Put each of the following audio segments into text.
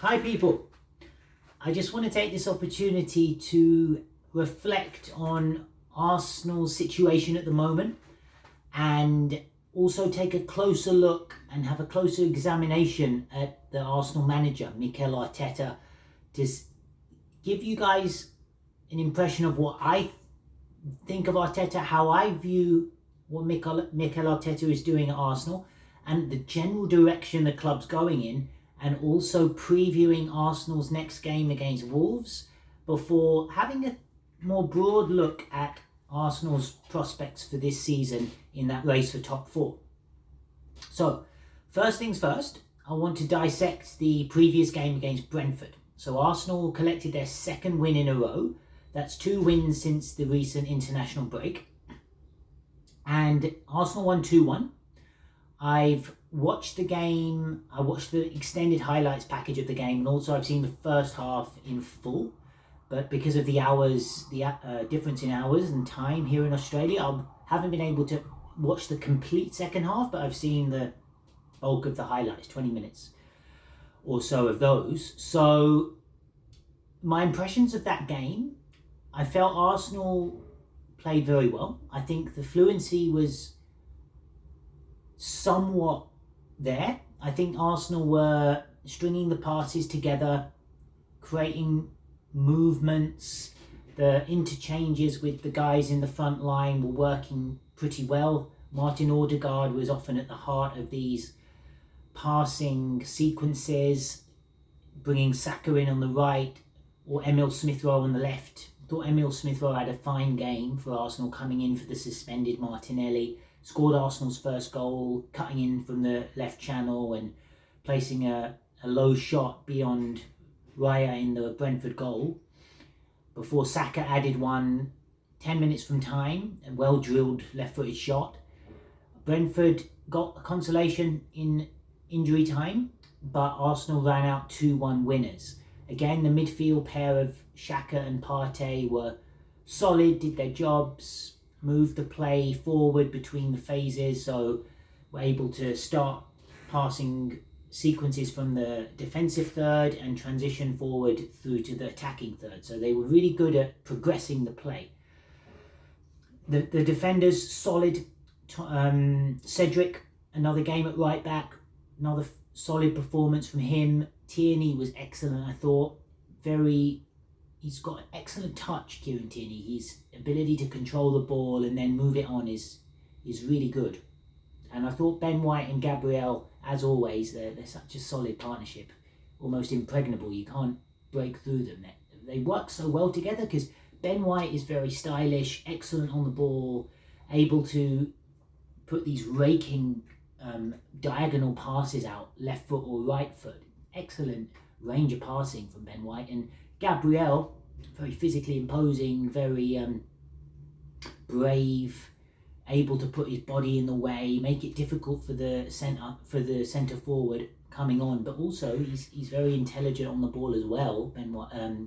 Hi people, I just want to take this opportunity to reflect on Arsenal's situation at the moment and also take a closer look and have a closer examination at the Arsenal manager, Mikel Arteta, to give you guys an impression of what I think of Arteta, how I view what Mikel Arteta is doing at Arsenal and the general direction the club's going in, and also previewing Arsenal's next game against Wolves before having a more broad look at Arsenal's prospects for this season in that race for top four. So, first things first, I want to dissect the previous game against Brentford. So Arsenal collected their second win in a row. That's 2 wins since the recent international break. And Arsenal won 2-1. I've watched the game, I watched the extended highlights package of the game, and also I've seen the first half in full. But because of the hours, the difference in hours and time here in Australia, I haven't been able to watch the complete second half, but I've seen the bulk of the highlights, 20 minutes or so of those. So my impressions of that game, I felt Arsenal played very well. I think the fluency was somewhat there. I think Arsenal were stringing the passes together, creating movements. The interchanges with the guys in the front line were working pretty well. Martin Odegaard was often at the heart of these passing sequences, bringing Saka in on the right or Emil Smith-Rowe on the left. I thought Emil Smith-Rowe had a fine game for Arsenal, coming in for the suspended Martinelli. Scored Arsenal's first goal, cutting in from the left channel and placing a low shot beyond Raya in the Brentford goal. Before Saka added one 10 minutes from time, a well-drilled left-footed shot. Brentford got a consolation in injury time, but Arsenal ran out 2-1 winners. Again, the midfield pair of Xhaka and Partey were solid, did their jobs, moved the play forward between the phases, so we're able to start passing sequences from the defensive third and transition forward through to the attacking third. So they were really good at progressing the play. The defenders, solid. Cedric, another game at right back, another solid performance from him. Tierney was excellent, I thought. He's got an excellent touch, Kieran Tierney. His ability to control the ball and then move it on is really good. And I thought Ben White and Gabriel, as always, they're such a solid partnership, almost impregnable. You can't break through them. They work so well together because Ben White is very stylish, excellent on the ball, able to put these raking diagonal passes out, left foot or right foot. Excellent range of passing from Ben White. And Gabriel, very physically imposing, very brave, able to put his body in the way, make it difficult for the centre forward coming on. But also he's very intelligent on the ball as well,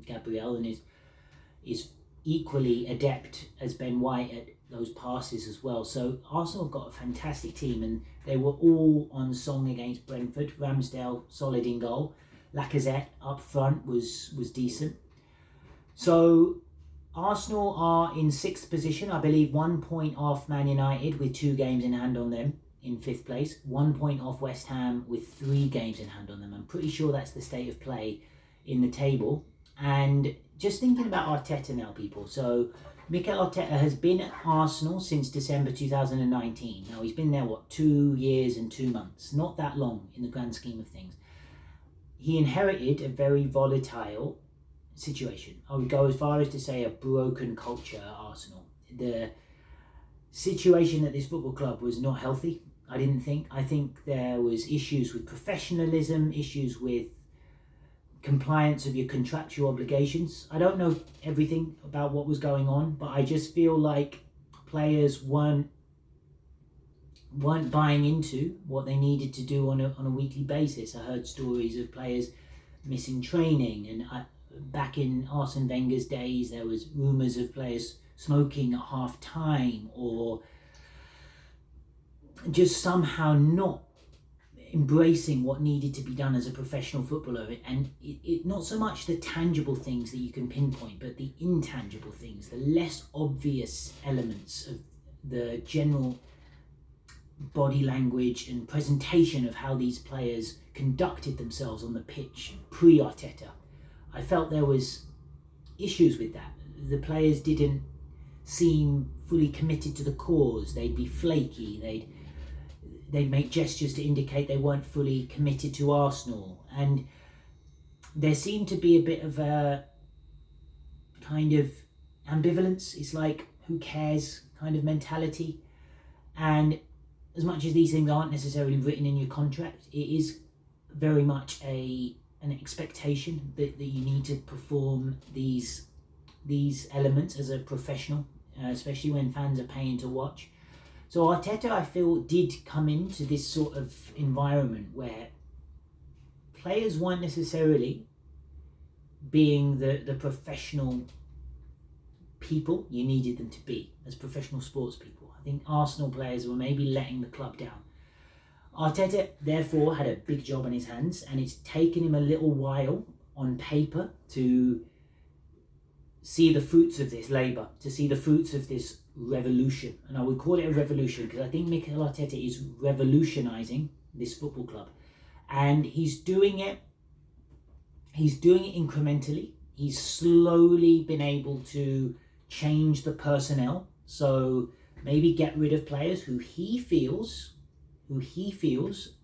Gabriel, and is equally adept as Ben White at those passes as well. So Arsenal have got a fantastic team, and they were all on song against Brentford. Ramsdale solid in goal. Lacazette up front was decent. So Arsenal are in 6th position, I believe 1 point off Man United with 2 games in hand on them in 5th place. 1 point off West Ham with 3 games in hand on them. I'm pretty sure that's the state of play in the table. And just thinking about Arteta now, people. So Mikel Arteta has been at Arsenal since December 2019. Now he's been there, 2 years and 2 months. Not that long in the grand scheme of things. He inherited a very volatile situation. I would go as far as to say a broken culture at Arsenal. The situation at this football club was not healthy, I think there was issues with professionalism, issues with compliance of your contractual obligations. I don't know everything about what was going on, but I just feel like players weren't buying into what they needed to do on a weekly basis. I heard stories of players missing training, and back in Arsene Wenger's days, there was rumours of players smoking at half time, or just somehow not embracing what needed to be done as a professional footballer, and it not so much the tangible things that you can pinpoint, but the intangible things, the less obvious elements of the general body language and presentation of how these players conducted themselves on the pitch pre-Arteta. I felt there was issues with that. The players didn't seem fully committed to the cause. They'd be flaky. They'd make gestures to indicate they weren't fully committed to Arsenal. And there seemed to be a bit of a kind of ambivalence. It's like, who cares kind of mentality. And as much as these things aren't necessarily written in your contract, it is very much an expectation that you need to perform these elements as a professional, especially when fans are paying to watch. So Arteta, I feel, did come into this sort of environment where players weren't necessarily being the professional people you needed them to be as professional sports people. I think Arsenal players were maybe letting the club down. Arteta, therefore, had a big job on his hands, and it's taken him a little while on paper to see the fruits of this labour, to see the fruits of this revolution. And I would call it a revolution because I think Mikel Arteta is revolutionising this football club. And he's doing it incrementally. He's slowly been able to change the personnel. So maybe get rid of players who he feels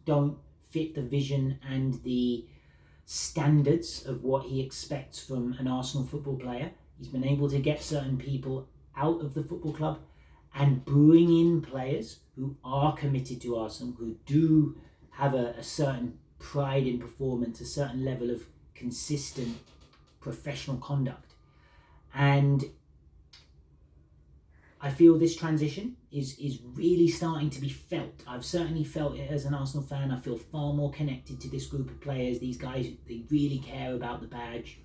don't fit the vision and the standards of what he expects from an Arsenal football player. He's been able to get certain people out of the football club and bring in players who are committed to Arsenal, who do have a certain pride in performance, a certain level of consistent professional conduct. And I feel this transition is really starting to be felt. I've certainly felt it as an Arsenal fan. I feel far more connected to this group of players. These guys, they really care about the badge.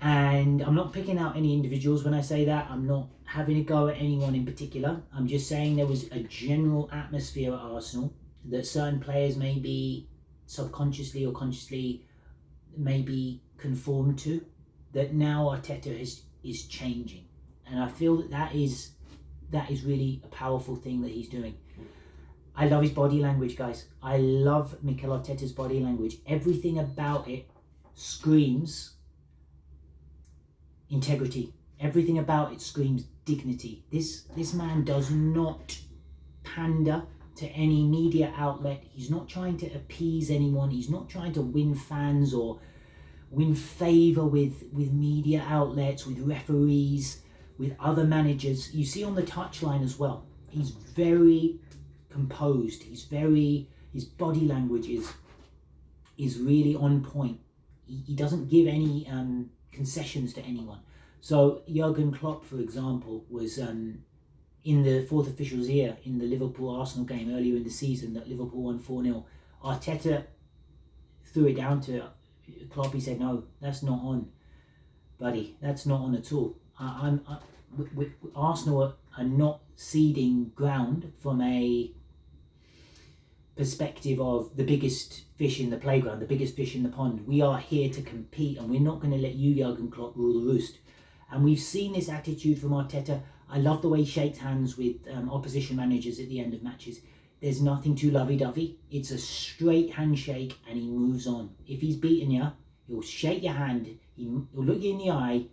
And I'm not picking out any individuals when I say that. I'm not having a go at anyone in particular. I'm just saying there was a general atmosphere at Arsenal that certain players maybe subconsciously or consciously maybe conformed to, that now Arteta is changing. And I feel that is really a powerful thing that he's doing. I love his body language, guys. I love Mikel Arteta's body language. Everything about it screams integrity. Everything about it screams dignity. This man does not pander to any media outlet. He's not trying to appease anyone. He's not trying to win fans or win favour with media outlets, with referees, with other managers. You see on the touchline as well, he's very composed. His body language is really on point. He doesn't give any concessions to anyone. So Jurgen Klopp, for example, was in the fourth official's ear in the Liverpool-Arsenal game earlier in the season that Liverpool won 4-0. Arteta threw it down to Klopp. He said, "No, that's not on, buddy. That's not on at all. Arsenal are not ceding ground from a perspective of the biggest fish in the playground, the biggest fish in the pond. We are here to compete, and we're not going to let you, Jurgen Klopp, rule the roost." And we've seen this attitude from Arteta. I love the way he shakes hands with opposition managers at the end of matches. There's nothing too lovey-dovey. It's a straight handshake, and he moves on. If he's beaten you, he'll shake your hand, he'll look you in the eye,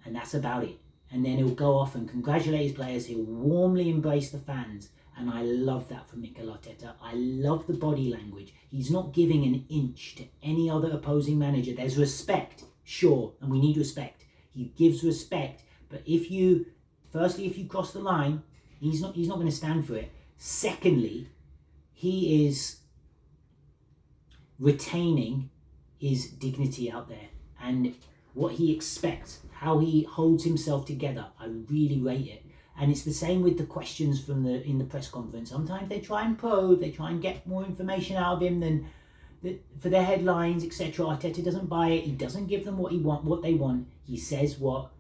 and that's about it. And then he'll go off and congratulate his players. He'll warmly embrace the fans. And I love that from Mikel Arteta. I love the body language. He's not giving an inch to any other opposing manager. There's respect, sure, and we need respect. He gives respect, but if you cross the line, he's not going to stand for it. Secondly, he is retaining his dignity out there and what he expects, how he holds himself together. I really rate it. And it's the same with the questions in the press conference. Sometimes they try and probe, they try and get more information out of him than for their headlines, etc. Arteta doesn't buy it. He doesn't give them what they want. He says what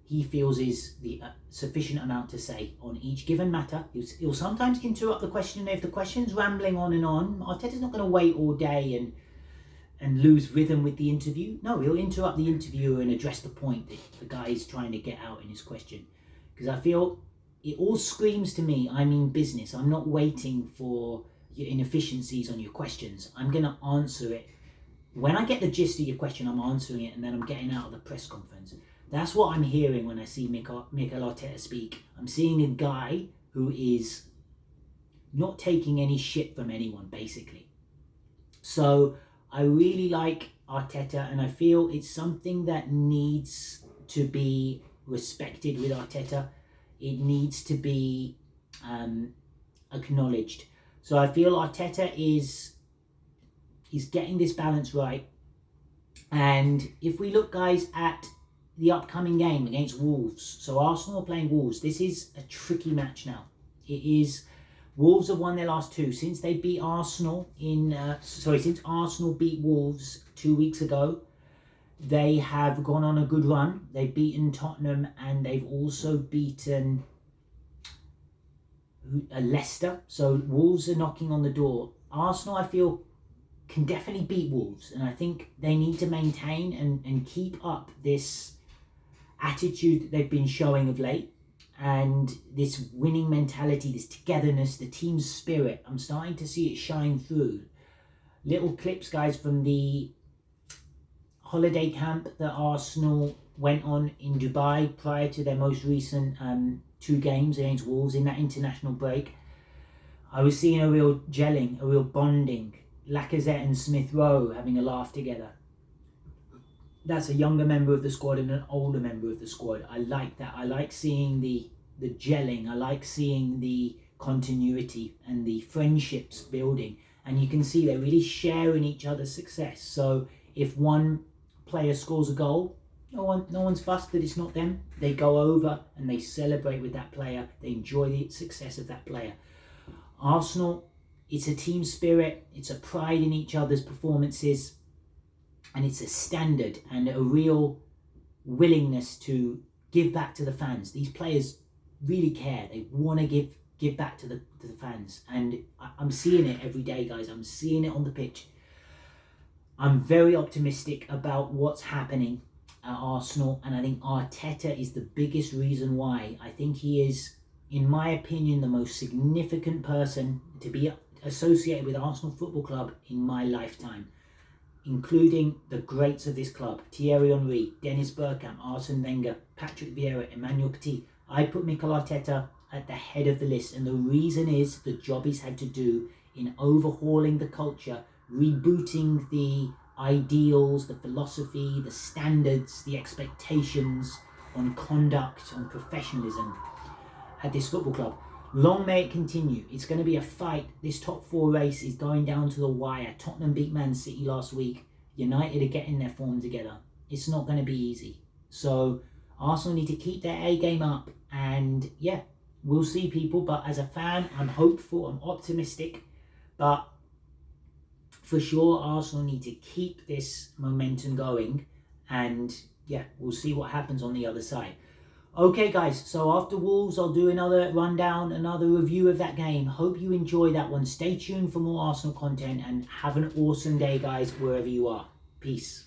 he feels is the sufficient amount to say on each given matter. He'll sometimes interrupt the question. If the question's rambling on and on, Arteta's not going to wait all day and lose rhythm with the interview. No, he'll interrupt the interviewer and address the point that the guy is trying to get out in his question. Because I feel it all screams to me, I mean business. I'm not waiting for your inefficiencies on your questions. I'm going to answer it. When I get the gist of your question, I'm answering it, and then I'm getting out of the press conference. That's what I'm hearing when I see Mikel Arteta speak. I'm seeing a guy who is not taking any shit from anyone, basically. So I really like Arteta, and I feel it's something that needs to be respected with Arteta. It needs to be acknowledged. So I feel Arteta is getting this balance right. And if we look, guys, at the upcoming game against Wolves. So Arsenal are playing Wolves. This is a tricky match now. It is. Wolves have won their last two. Since they beat Arsenal since Arsenal beat Wolves 2 weeks ago, they have gone on a good run. They've beaten Tottenham, and they've also beaten Leicester. So Wolves are knocking on the door. Arsenal, I feel, can definitely beat Wolves, and I think they need to maintain and keep up this attitude that they've been showing of late, and this winning mentality, this togetherness, the team spirit. I'm starting to see it shine through. Little clips, guys, from the holiday camp that Arsenal went on in Dubai prior to their most recent 2 games against Wolves in that international break. I was seeing a real gelling, a real bonding. Lacazette and Smith Rowe having a laugh together. That's a younger member of the squad and an older member of the squad. I like that. I like seeing the gelling. I like seeing the continuity and the friendships building. And you can see they're really sharing each other's success. So if one player scores a goal, no one's fussed that it's not them. They go over and they celebrate with that player. They enjoy the success of that player. Arsenal, it's a team spirit. It's a pride in each other's performances. And it's a standard and a real willingness to give back to the fans. These players really care. They want to give back to the fans. And I'm seeing it every day, guys. I'm seeing it on the pitch. I'm very optimistic about what's happening at Arsenal. And I think Arteta is the biggest reason why. I think he is, in my opinion, the most significant person to be associated with Arsenal Football Club in my lifetime, including the greats of this club: Thierry Henry, Dennis Bergkamp, Arsene Wenger, Patrick Vieira, Emmanuel Petit. I put Mikel Arteta at the head of the list, and the reason is the job he's had to do in overhauling the culture, rebooting the ideals, the philosophy, the standards, the expectations on conduct, on professionalism at this football club. Long may it continue. It's going to be a fight. This top 4 race is going down to the wire. Tottenham beat Man City last week. United are getting their form together. It's not going to be easy. So Arsenal need to keep their A game up. And yeah, we'll see, people. But as a fan, I'm hopeful. I'm optimistic. But for sure, Arsenal need to keep this momentum going. And yeah, we'll see what happens on the other side. Okay, guys, so after Wolves, I'll do another rundown, another review of that game. Hope you enjoy that one. Stay tuned for more Arsenal content, and have an awesome day, guys, wherever you are. Peace.